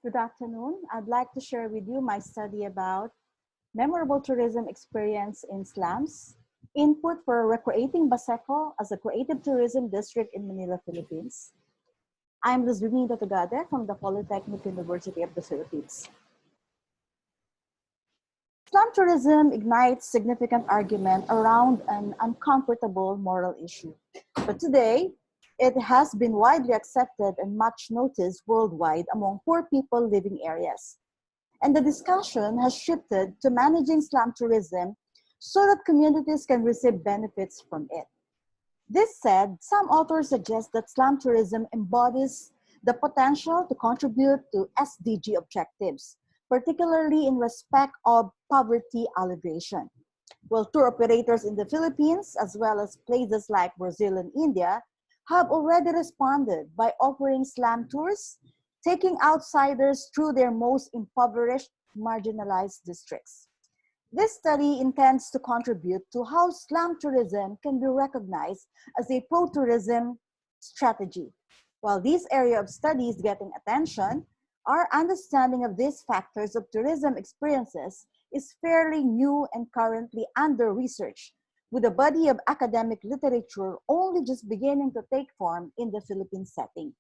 Good afternoon. I'd like to share with you my study about memorable tourism experience in slums, input for recreating BASECO as a creative tourism district in Manila, Philippines. I'm Luzbinida Tugade from the Polytechnic University of the Philippines. Slum tourism ignites significant argument around an uncomfortable moral issue. But today, it has been widely accepted and much noticed worldwide among poor people living areas. And the discussion has shifted to managing slum tourism so that communities can receive benefits from it. This said, some authors suggest that slum tourism embodies the potential to contribute to SDG objectives, particularly in respect of poverty alleviation. Well, tour operators in the Philippines, as well as places like Brazil and India, have already responded by offering slum tours, taking outsiders through their most impoverished, marginalized districts. This study intends to contribute to how slum tourism can be recognized as a pro-tourism strategy. While this area of study is getting attention, our understanding of these factors of tourism experiences is fairly new and currently under research, with a body of academic literature only just beginning to take form in the Philippine setting.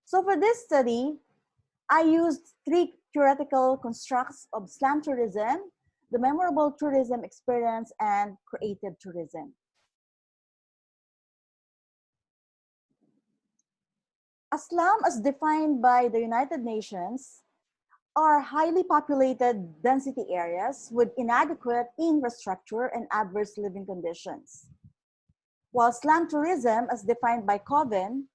So for this study, I used three theoretical constructs of slum tourism, the memorable tourism experience, and creative tourism. A slum, as defined by the United Nations, are highly populated density areas with inadequate infrastructure and adverse living conditions. While slum tourism, as defined by Coven,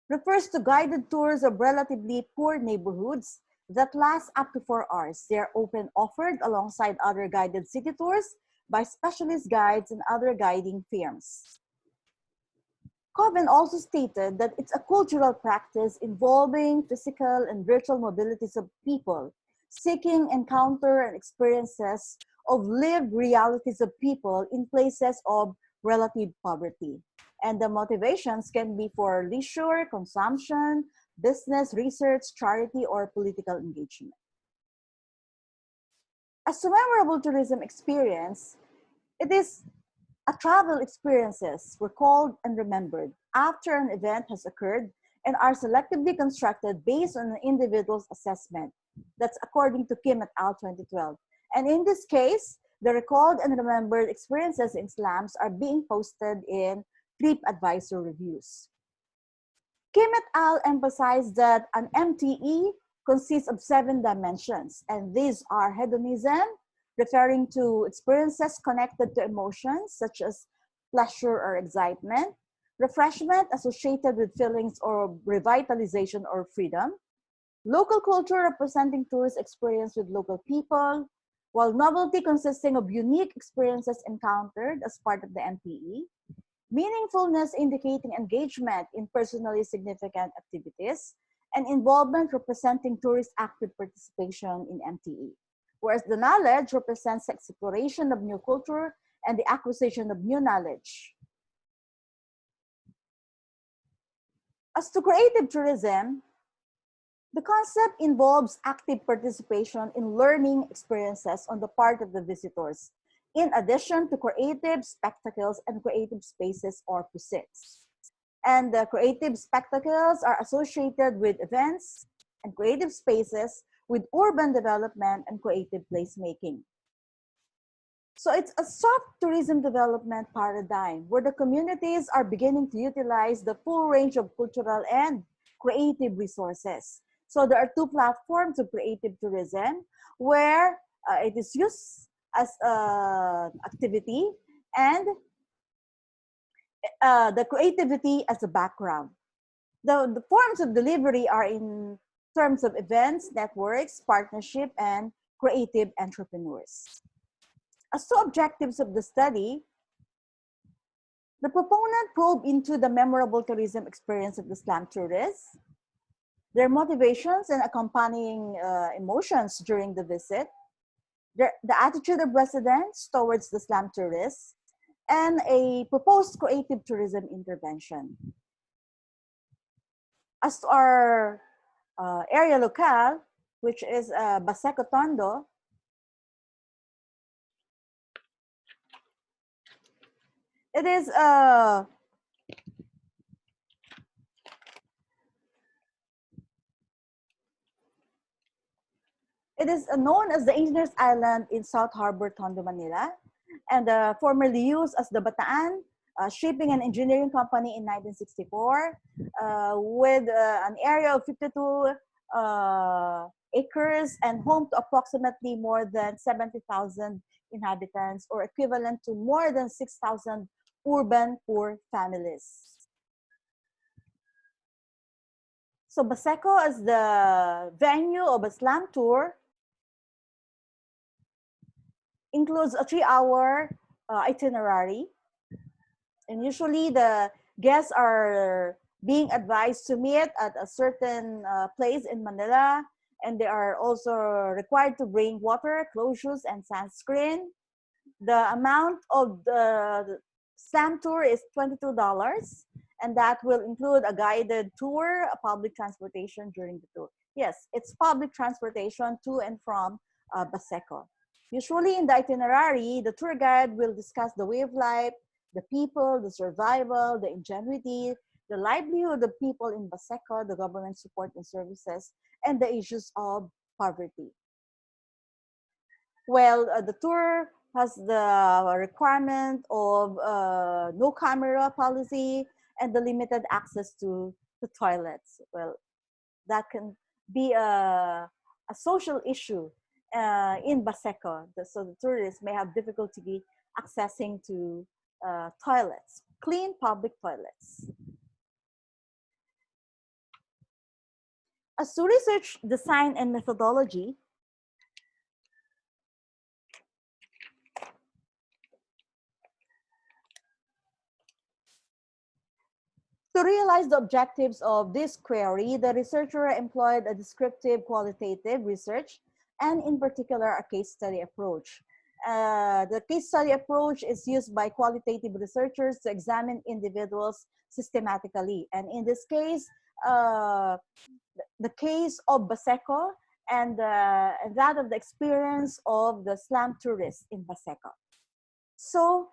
refers to guided tours of relatively poor neighborhoods that last up to 4 hours. They are often offered alongside other guided city tours by specialist guides and other guiding firms. Coven also stated that it's a cultural practice involving physical and virtual mobilities of people, seeking encounter and experiences of lived realities of people in places of relative poverty. And the motivations can be for leisure, consumption, business, research, charity, or political engagement. As a memorable tourism experience, it is a travel experiences recalled and remembered after an event has occurred and are selectively constructed based on an individual's assessment. That's according to Kim et al. 2012. And in this case, the recalled and remembered experiences in slums are being posted in TripAdvisor reviews. Kim et al. Emphasized that an MTE consists of 7 dimensions, and these are hedonism, referring to experiences connected to emotions such as pleasure or excitement, refreshment associated with feelings or revitalization or freedom, local culture representing tourist experience with local people, while novelty consisting of unique experiences encountered as part of the MPE, meaningfulness indicating engagement in personally significant activities, and involvement representing tourist active participation in MTE. Whereas the knowledge represents exploration of new culture and the acquisition of new knowledge. As to creative tourism, the concept involves active participation in learning experiences on the part of the visitors, in addition to creative spectacles and creative spaces or pursuits. And the creative spectacles are associated with events and creative spaces with urban development and creative placemaking. So it's a soft tourism development paradigm where the communities are beginning to utilize the full range of cultural and creative resources. So there are 2 platforms of creative tourism where it is used as an activity and the creativity as a background. The forms of delivery are in terms of events, networks, partnership, and creative entrepreneurs. As to objectives of the study, the proponent probe into the memorable tourism experience of the slum tourists, their motivations and accompanying emotions during the visit, the attitude of residents towards the slum tourists, and a proposed creative tourism intervention. As to our area locale, which is BASECO Tondo, it is known as the Engineers Island in South Harbor, Tondo, Manila, and formerly used as the Bataan Shipping and Engineering Company in 1964, with an area of 52 acres and home to approximately more than 70,000 inhabitants, or equivalent to more than 6,000 urban poor families. So BASECO, as the venue of a slum tour, includes a 3-hour itinerary. And usually the guests are being advised to meet at a certain place in Manila. And they are also required to bring water, clothes, shoes, and sunscreen. The amount of the SLAM tour is $22. And that will include a guided tour, a public transportation during the tour. Yes, it's public transportation to and from BASECO. Usually in the itinerary, the tour guide will discuss the way of life, the people, the survival, the ingenuity, the livelihood of people in BASECO, the government support and services, and the issues of poverty. Well, the tour has the requirement of no camera policy and the limited access to the toilets. Well, that can be a social issue in BASECO. So the tourists may have difficulty accessing to toilets, clean public toilets. As to research design and methodology, to realize the objectives of this query, the researcher employed a descriptive qualitative research and in particular a case study approach. The case study approach is used by qualitative researchers to examine individuals systematically. And in this case, the case of BASECO and that of the experience of the slum tourists in BASECO. So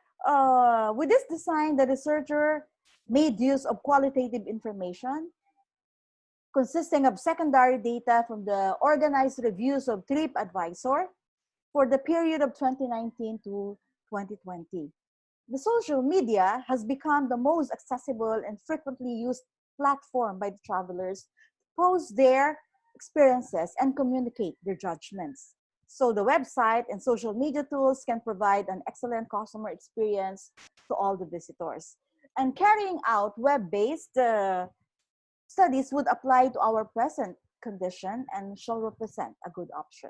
with this design, the researcher made use of qualitative information consisting of secondary data from the organized reviews of TripAdvisor for the period of 2019 to 2020. The social media has become the most accessible and frequently used platform by the travelers to post their experiences and communicate their judgments. So the website and social media tools can provide an excellent customer experience to all the visitors. And carrying out web-based studies would apply to our present condition and shall represent a good option.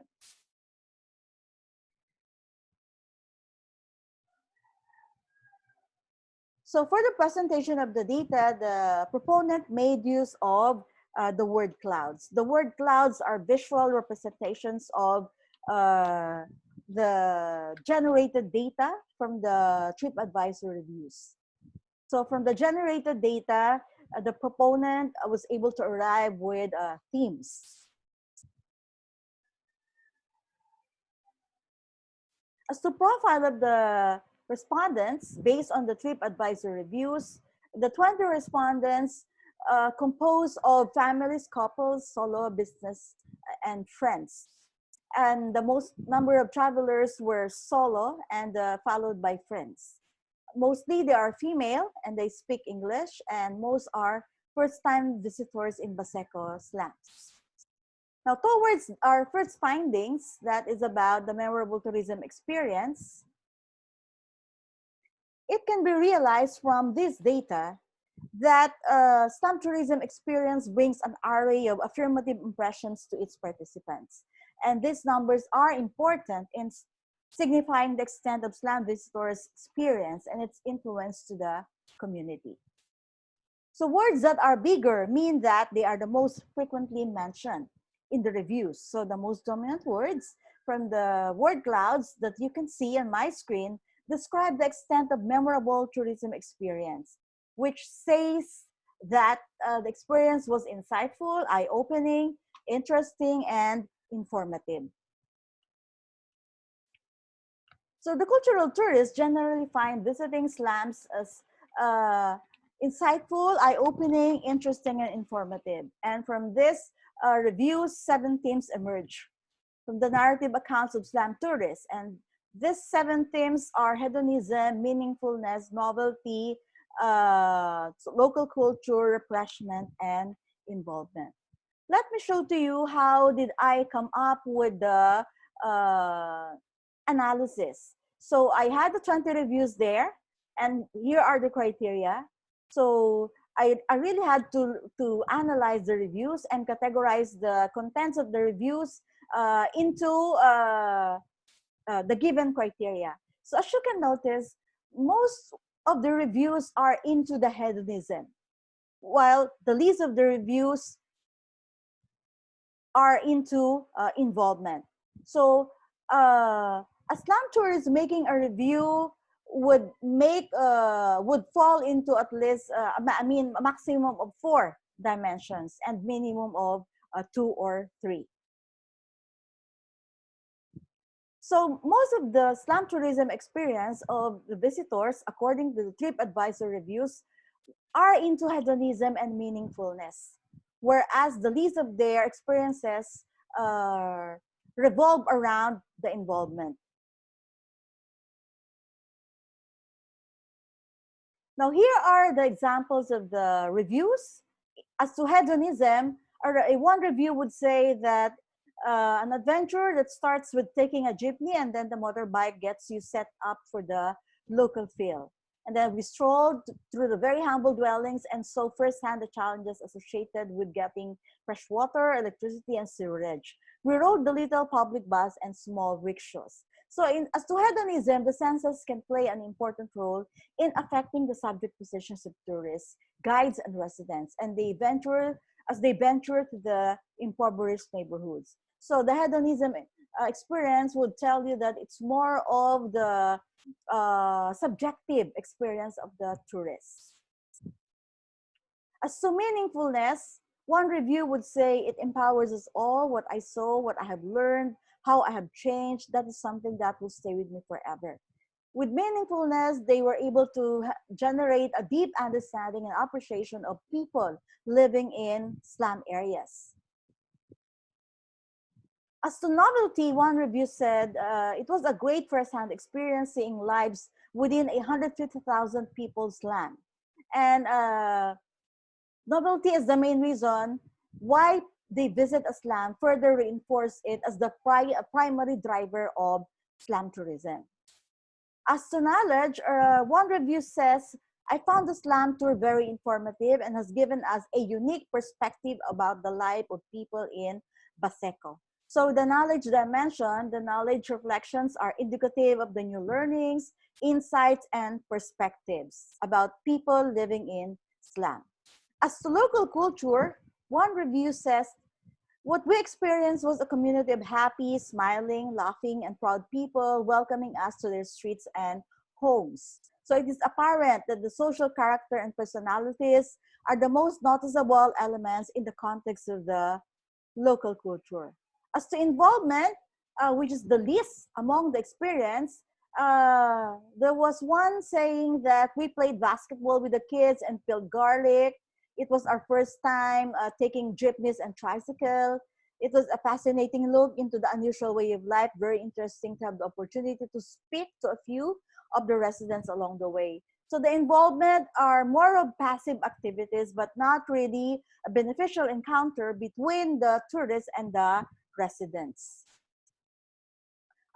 So for the presentation of the data, the proponent made use of the word clouds. The word clouds are visual representations of the generated data from the TripAdvisor reviews. So from the generated data, the proponent was able to arrive with themes. As to profile of the respondents based on the TripAdvisor reviews, the 20 respondents composed of families, couples, solo, business, and friends. And the most number of travelers were solo and followed by friends. Mostly they are female and they speak English, and most are first-time visitors in BASECO slums. Now, towards our first findings, that is about the memorable tourism experience, it can be realized from this data that slum tourism experience brings an array of affirmative impressions to its participants. And these numbers are important in signifying the extent of slum visitors' experience and its influence to the community. So words that are bigger mean that they are the most frequently mentioned in the reviews. So the most dominant words from the word clouds that you can see on my screen describe the extent of memorable tourism experience, which says that the experience was insightful, eye-opening, interesting, and informative. So the cultural tourists generally find visiting slums as uh, insightful, eye-opening, interesting, and informative. And from this reviews, 7 themes emerge from the narrative accounts of Slum Tourists. And these 7 themes are hedonism, meaningfulness, novelty, local culture, refreshment, and involvement. Let me show to you how did I come up with the uh, analysis. So I had the 20 reviews there, and here are the criteria. So I really had to analyze the reviews and categorize the contents of the reviews into the given criteria. So as you can notice, most of the reviews are into the hedonism, while the least of the reviews are into involvement. So a slum tourist making a review would fall into at least I mean a maximum of 4 dimensions and minimum of 2 or 3. So most of the slum tourism experience of the visitors, according to the TripAdvisor reviews, are into hedonism and meaningfulness, whereas the least of their experiences uh, revolve around the involvement. Now, here are the examples of the reviews. As to hedonism, one review would say that an adventure that starts with taking a jeepney and then the motorbike gets you set up for the local feel. And then we strolled through the very humble dwellings and saw firsthand the challenges associated with getting fresh water, electricity, and sewerage. We rode the little public bus and small rickshaws. So as to hedonism, the senses can play an important role in affecting the subject positions of tourists, guides, and residents, and they venture to the impoverished neighborhoods. So the hedonism experience would tell you that it's more of the subjective experience of the tourists. As to meaningfulness, one review would say it empowers us all. What I saw, what I have learned, how I have changed, that is something that will stay with me forever. With meaningfulness, they were able to generate a deep understanding and appreciation of people living in slum areas. As to novelty, one review said it was a great first-hand experience seeing lives within 150,000 people's land. And novelty is the main reason why they visit a slum, further reinforce it as the primary driver of slum tourism. As to knowledge, one review says, I found the Slum Tour very informative and has given us a unique perspective about the life of people in BASECO. So the knowledge dimension, the knowledge reflections are indicative of the new learnings, insights, and perspectives about people living in slum. As to local culture, one review says, what we experienced was a community of happy, smiling, laughing, and proud people welcoming us to their streets and homes. So it is apparent that the social character and personalities are the most noticeable elements in the context of the local culture. As to involvement, which is the least among the experience, there was one saying that we played basketball with the kids and peeled garlic. It was our first time taking jeepneys and tricycle. It was a fascinating look into the unusual way of life. Very interesting to have the opportunity to speak to a few of the residents along the way. So the involvement are more of passive activities, but not really a beneficial encounter between the tourists and the residents.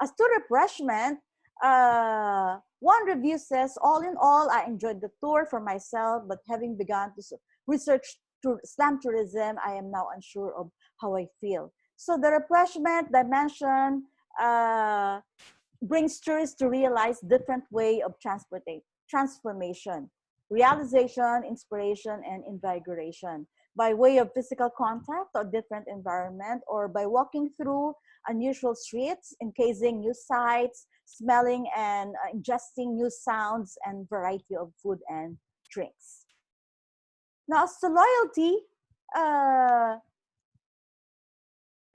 As to refreshment, one review says, all in all, I enjoyed the tour for myself, but having begun to research slum tourism, I am now unsure of how I feel. So the refreshment dimension brings tourists to realize different way of transformation, realization, inspiration, and invigoration by way of physical contact or different environment, or by walking through unusual streets, encasing new sights, smelling and ingesting new sounds and variety of food and drinks. Now, as to loyalty, uh,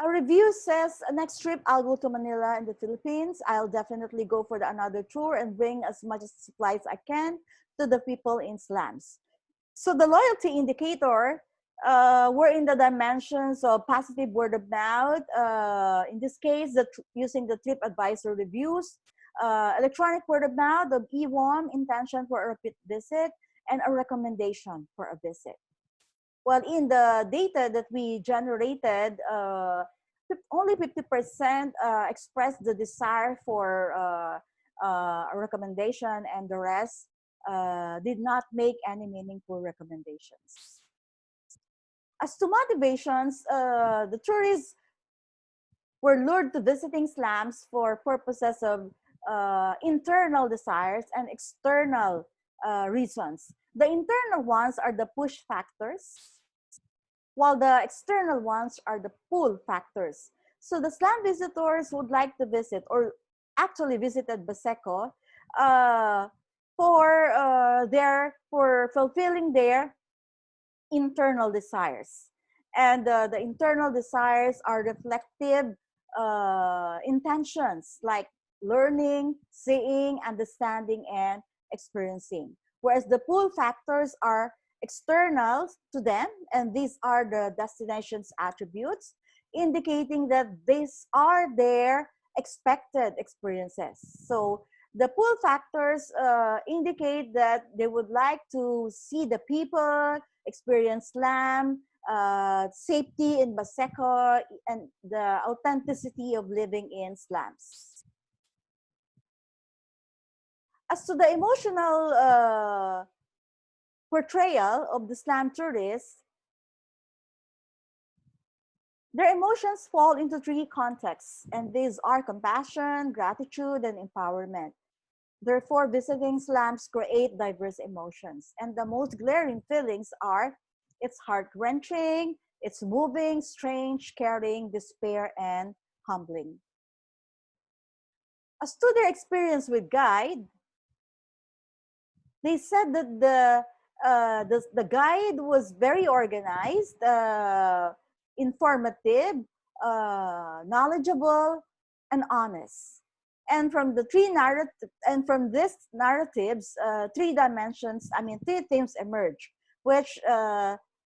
a review says, next trip I'll go to Manila in the Philippines. I'll definitely go for another tour and bring as much supplies I can to the people in slums. So the loyalty indicator were in the dimensions of positive word of mouth. In this case, using the TripAdvisor reviews, electronic word of mouth of e-warm intention for a repeat visit, and a recommendation for a visit. Well, in the data that we generated, only 50% expressed the desire for a recommendation, and the rest did not make any meaningful recommendations. As to motivations, the tourists were lured to visiting slums for purposes of internal desires and external reasons. The internal ones are the push factors, while the external ones are the pull factors. So the slum visitors would like to visit, or actually visited BASECO for fulfilling their internal desires. And the internal desires are reflective intentions like learning, seeing, understanding, and experiencing. Whereas the pull factors are external to them, and these are the destination's attributes, indicating that these are their expected experiences. So the pull factors indicate that they would like to see the people, experience Slam, safety in BASECO, and the authenticity of living in slums. As to the emotional portrayal of the slum tourists, their emotions fall into three contexts, and these are compassion, gratitude, and empowerment. Therefore, visiting slums create diverse emotions, and the most glaring feelings are it's heart-wrenching, it's moving, strange, caring, despair, and humbling. As to their experience with guide, they said that the guide was very organized, informative, knowledgeable, and honest. And from the from these narratives, three dimensions, three themes emerge, which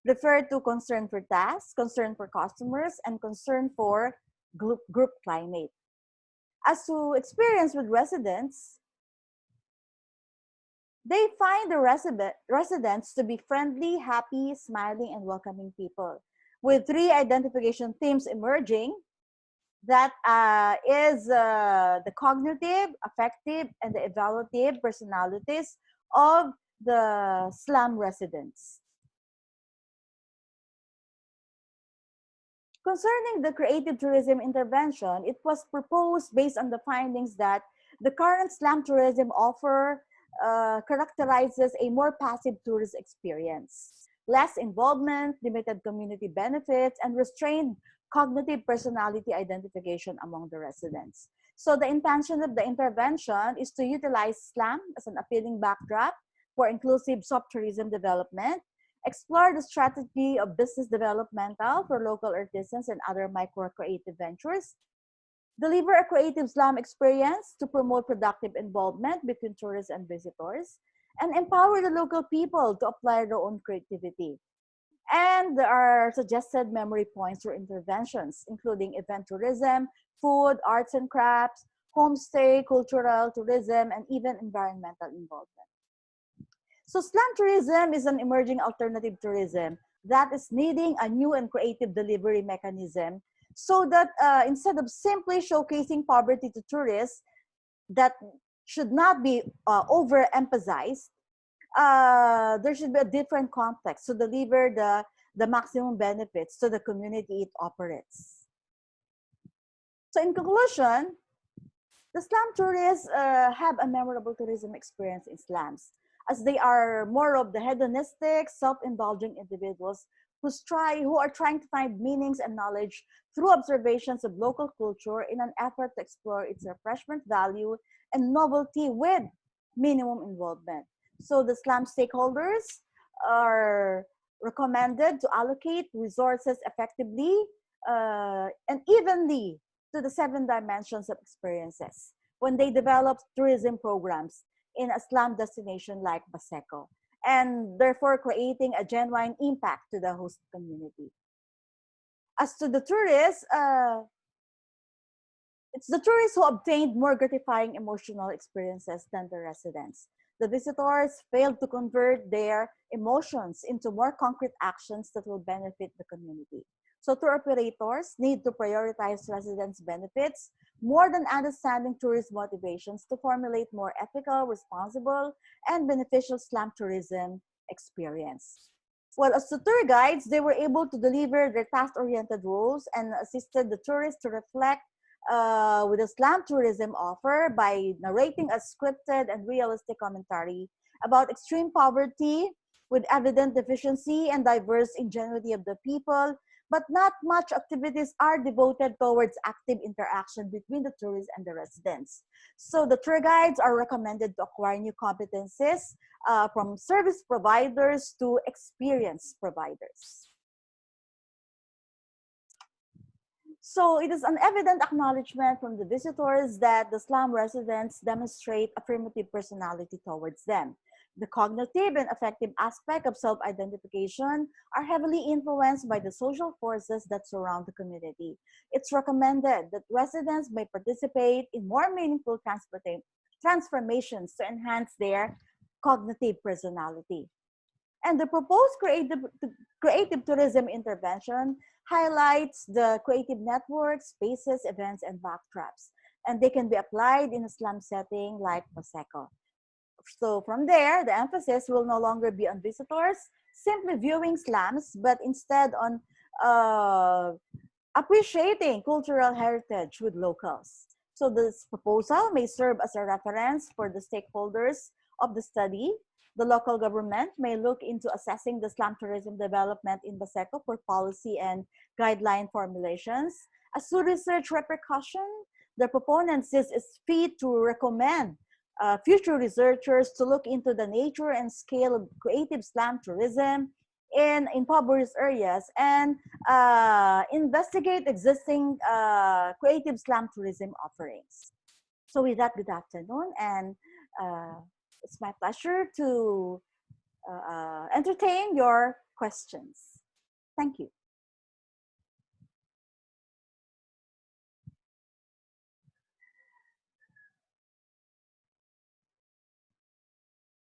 refer to concern for tasks, concern for customers, and concern for group climate. As to experience with residents, they find the residents to be friendly, happy, smiling, and welcoming people. With three identification themes emerging, that is the cognitive, affective, and the evaluative personalities of the slum residents. Concerning the creative tourism intervention, it was proposed based on the findings that the current slum tourism offer characterizes a more passive tourist experience, less involvement, limited community benefits, and restrained cognitive personality identification among the residents. So the intention of the intervention is to utilize slum as an appealing backdrop for inclusive soft tourism development, explore the strategy of business developmental for local artisans and other micro-creative ventures, deliver a creative slum experience to promote productive involvement between tourists and visitors, and empower the local people to apply their own creativity. And there are suggested memory points for interventions, including event tourism, food, arts and crafts, homestay, cultural tourism, and even environmental involvement. So slum tourism is an emerging alternative tourism that is needing a new and creative delivery mechanism so that instead of simply showcasing poverty to tourists, that should not be overemphasized, there should be a different context to deliver the maximum benefits to the community it operates. So in conclusion, the slum tourists have a memorable tourism experience in slums, as they are more of the hedonistic, self-indulging individuals who are trying to find meanings and knowledge through observations of local culture in an effort to explore its refreshment value and novelty with minimum involvement. So the slum stakeholders are recommended to allocate resources effectively and evenly to the seven dimensions of experiences when they develop tourism programs in a slum destination like BASECO, and therefore creating a genuine impact to the host community. As to the tourists, it's the tourists who obtained more gratifying emotional experiences than the residents. The visitors failed to convert their emotions into more concrete actions that will benefit the community. So tour operators need to prioritize residents' benefits more than understanding tourist motivations to formulate more ethical, responsible, and beneficial slum tourism experience. Well, as the tour guides, they were able to deliver their task-oriented roles and assisted the tourists to reflect with a slam tourism offer by narrating a scripted and realistic commentary about extreme poverty with evident deficiency and diverse ingenuity of the people, but not much activities are devoted towards active interaction between the tourists and the residents. So the tour guides are recommended to acquire new competencies from service providers to experience providers. So it is an evident acknowledgement from the visitors that the slum residents demonstrate affirmative personality towards them. The cognitive and affective aspect of self-identification are heavily influenced by the social forces that surround the community. It's recommended that residents may participate in more meaningful transformations to enhance their cognitive personality. And the proposed creative tourism intervention highlights the creative networks, spaces, events, and backdrops. And they can be applied in a slum setting like BASECO. So from there, the emphasis will no longer be on visitors simply viewing slums, but instead on uh, appreciating cultural heritage with locals. So this proposal may serve as a reference for the stakeholders of the study. The local government may look into assessing the slum tourism development in BASECO for policy and guideline formulations. As to research repercussion, the proponents is free to recommend future researchers to look into the nature and scale of creative slum tourism in impoverished areas and investigate existing creative slum tourism offerings. So with that, good afternoon, and it's my pleasure to entertain your questions. Thank you.